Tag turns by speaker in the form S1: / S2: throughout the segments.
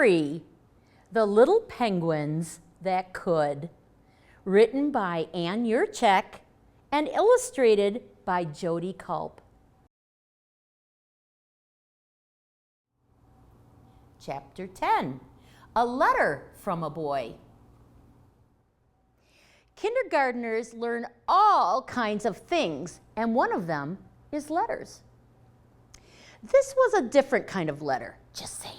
S1: Furry, the Little Penguins That Could, written by Ann Yurchek and illustrated by Jody Culp. Chapter 10, A Letter from a Boy. Kindergartners learn all kinds of things, and one of them is letters. This was a different kind of letter, just saying.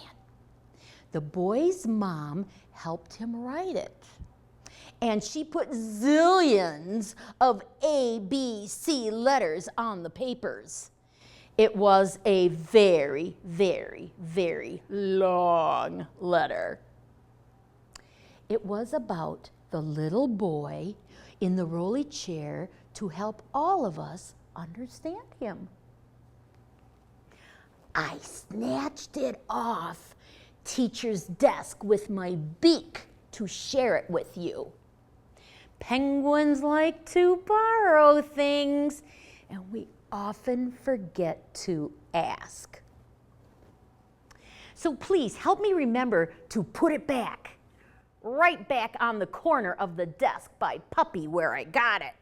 S1: The boy's mom helped him write it, and she put zillions of A, B, C letters on the papers. It was a very, very, very long letter. It was about the little boy in the rolly chair to help all of us understand him. I snatched it off teacher's desk with my beak to share it with you. Penguins like to borrow things, and we often forget to ask. So please help me remember to put it back, right back on the corner of the desk by Puppy where I got it.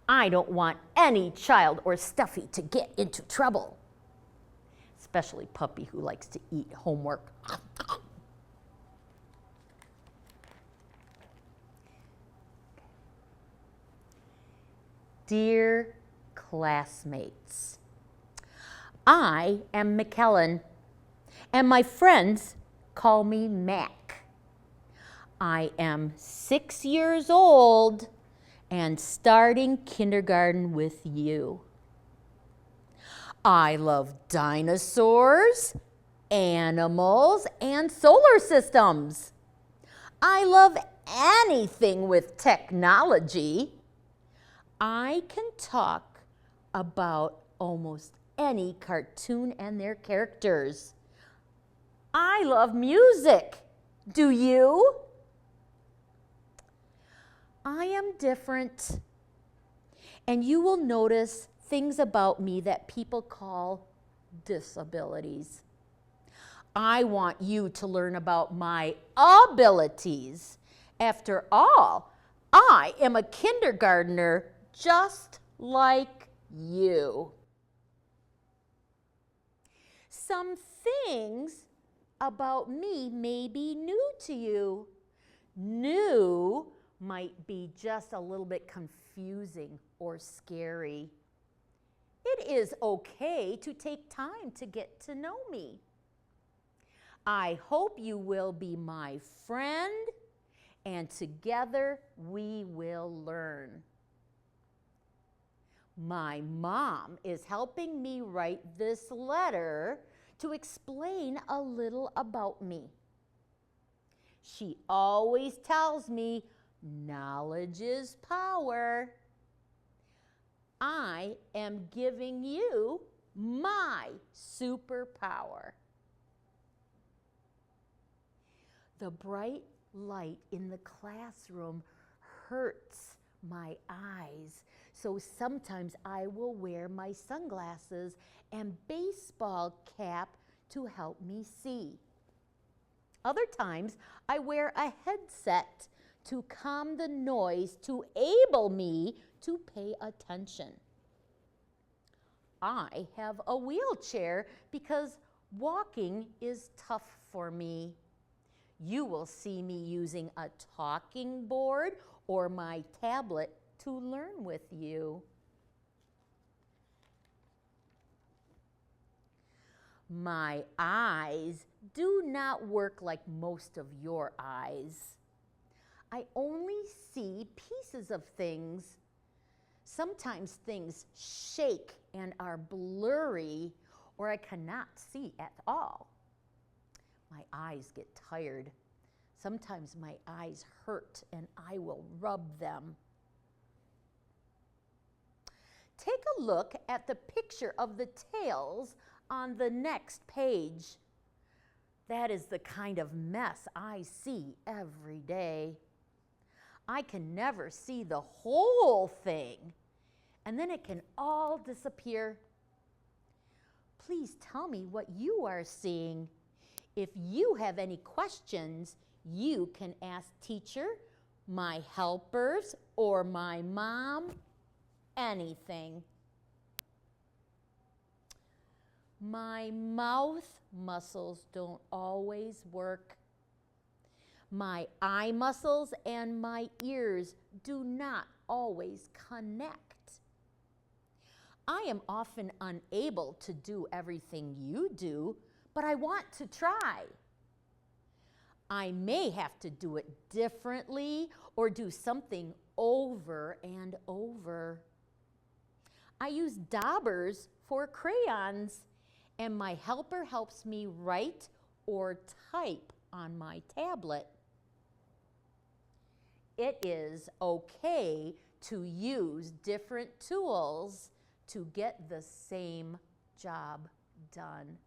S1: I don't want any child or Stuffy to get into trouble, especially Puppy who likes to eat homework. Dear classmates, I am McKellen, and my friends call me Mac. I am 6 years old and starting kindergarten with you. I love dinosaurs, animals, and solar systems. I love anything with technology. I can talk about almost any cartoon and their characters. I love music. Do you? I am different, and you will notice things about me that people call disabilities. I want you to learn about my abilities. After all, I am a kindergartner just like you. Some things about me may be new to you. New might be just a little bit confusing or scary. It is okay to take time to get to know me. I hope you will be my friend, and together we will learn. My mom is helping me write this letter to explain a little about me. She always tells me, knowledge is power. I am giving you my superpower. The bright light in the classroom hurts my eyes, so sometimes I will wear my sunglasses and baseball cap to help me see. Other times, I wear a headset to calm the noise to enable me to pay attention. I have a wheelchair because walking is tough for me. You will see me using a talking board or my tablet to learn with you. My eyes do not work like most of your eyes. I only see pieces of things. Sometimes things shake and are blurry, or I cannot see at all. My eyes get tired. Sometimes my eyes hurt and I will rub them. Take a look at the picture of the tails on the next page. That is the kind of mess I see every day. I can never see the whole thing, and then it can all disappear. Please tell me what you are seeing. If you have any questions, you can ask teacher, my helpers, or my mom, anything. My mouth muscles don't always work. My eye muscles and my ears do not always connect. I am often unable to do everything you do, but I want to try. I may have to do it differently or do something over and over. I use daubers for crayons, and my helper helps me write or type on my tablet. It is okay to use different tools to get the same job done.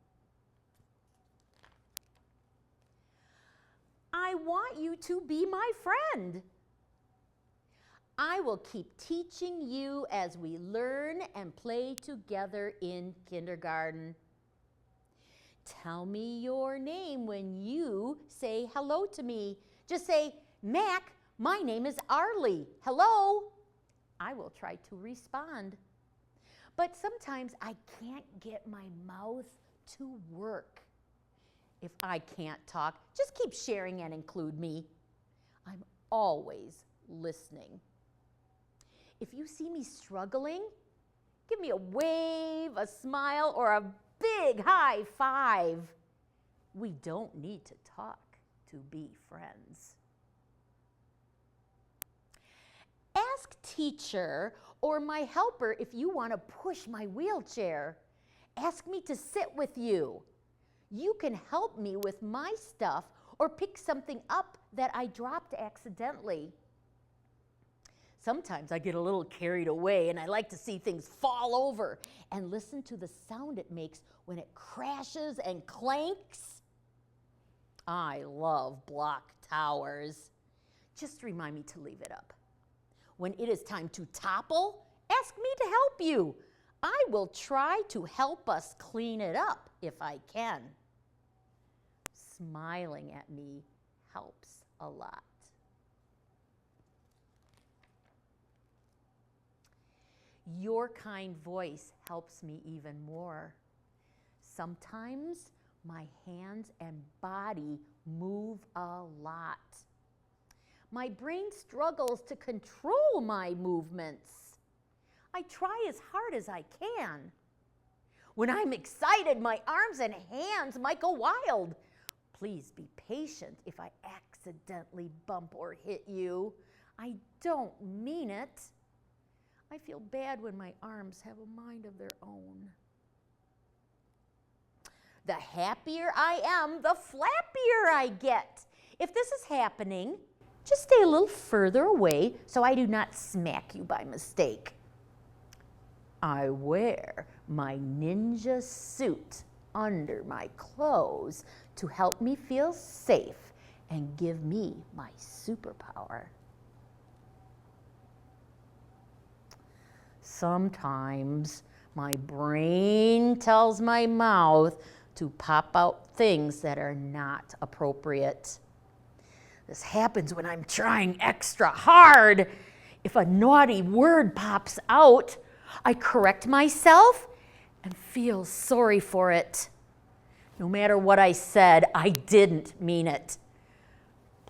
S1: I want you to be my friend. I will keep teaching you as we learn and play together in kindergarten. Tell me your name when you say hello to me. Just say, Mac, my name is Arlie. Hello. I will try to respond. But sometimes I can't get my mouth to work. If I can't talk, just keep sharing and include me. I'm always listening. If you see me struggling, give me a wave, a smile, or a big high five. We don't need to talk to be friends. Ask teacher or my helper if you want to push my wheelchair. Ask me to sit with you. You can help me with my stuff or pick something up that I dropped accidentally. Sometimes I get a little carried away and I like to see things fall over and listen to the sound it makes when it crashes and clanks. I love block towers. Just remind me to leave it up. When it is time to topple, ask me to help you. I will try to help us clean it up if I can. Smiling at me helps a lot. Your kind voice helps me even more. Sometimes my hands and body move a lot. My brain struggles to control my movements. I try as hard as I can. When I'm excited, my arms and hands might go wild. Please be patient if I accidentally bump or hit you. I don't mean it. I feel bad when my arms have a mind of their own. The happier I am, the flappier I get. If this is happening, just stay a little further away so I do not smack you by mistake. I wear my ninja suit under my clothes to help me feel safe and give me my superpower. Sometimes my brain tells my mouth to pop out things that are not appropriate. This happens when I'm trying extra hard. If a naughty word pops out, I correct myself and feel sorry for it. No matter what I said, I didn't mean it.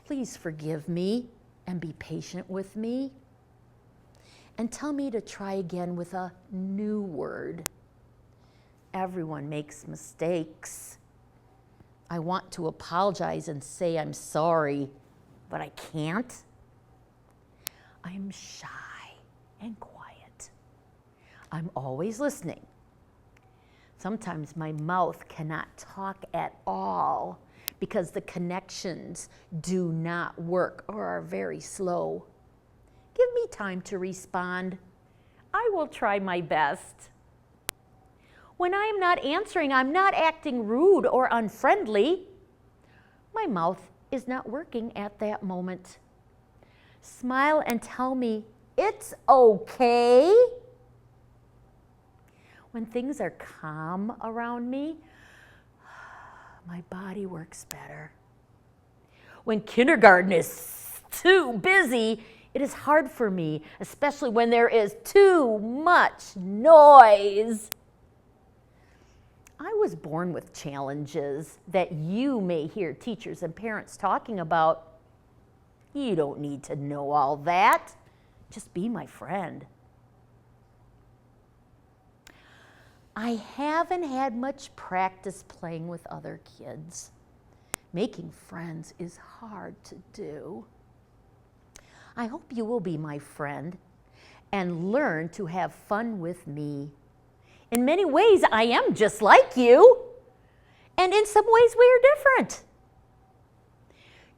S1: Please forgive me and be patient with me. And tell me to try again with a new word. Everyone makes mistakes. I want to apologize and say I'm sorry, but I can't. I'm shy and quiet. I'm always listening. Sometimes my mouth cannot talk at all because the connections do not work or are very slow. Give me time to respond. I will try my best. When I am not answering, I'm not acting rude or unfriendly. My mouth is not working at that moment. Smile and tell me, it's okay. When things are calm around me, my body works better. When kindergarten is too busy, it is hard for me, especially when there is too much noise. I was born with challenges that you may hear teachers and parents talking about. You don't need to know all that. Just be my friend. I haven't had much practice playing with other kids. Making friends is hard to do. I hope you will be my friend and learn to have fun with me. In many ways, I am just like you, and in some ways, we are different.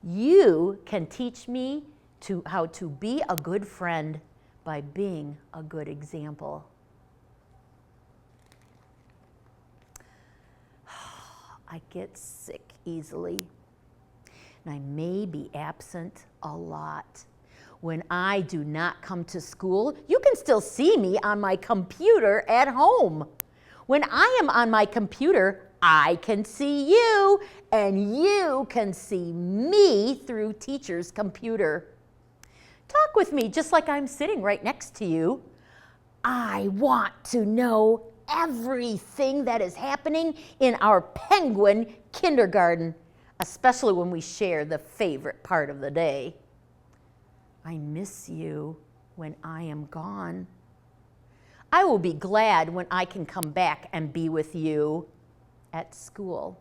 S1: You can teach me how to be a good friend by being a good example. I get sick easily, and I may be absent a lot. When I do not come to school, you can still see me on my computer at home. When I am on my computer, I can see you, and you can see me through teacher's computer. Talk with me just like I'm sitting right next to you. I want to know everything that is happening in our penguin kindergarten, especially when we share the favorite part of the day. I miss you when I am gone. I will be glad when I can come back and be with you at school.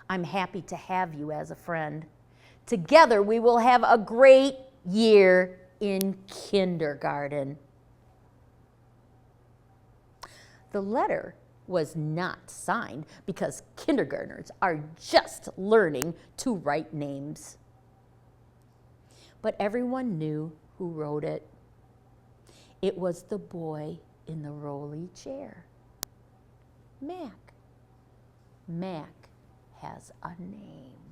S1: I'm happy to have you as a friend. Together we will have a great year in kindergarten. The letter was not signed because kindergartners are just learning to write names. But everyone knew who wrote it. It was the boy in the rolly chair. Mac. Mac has a name.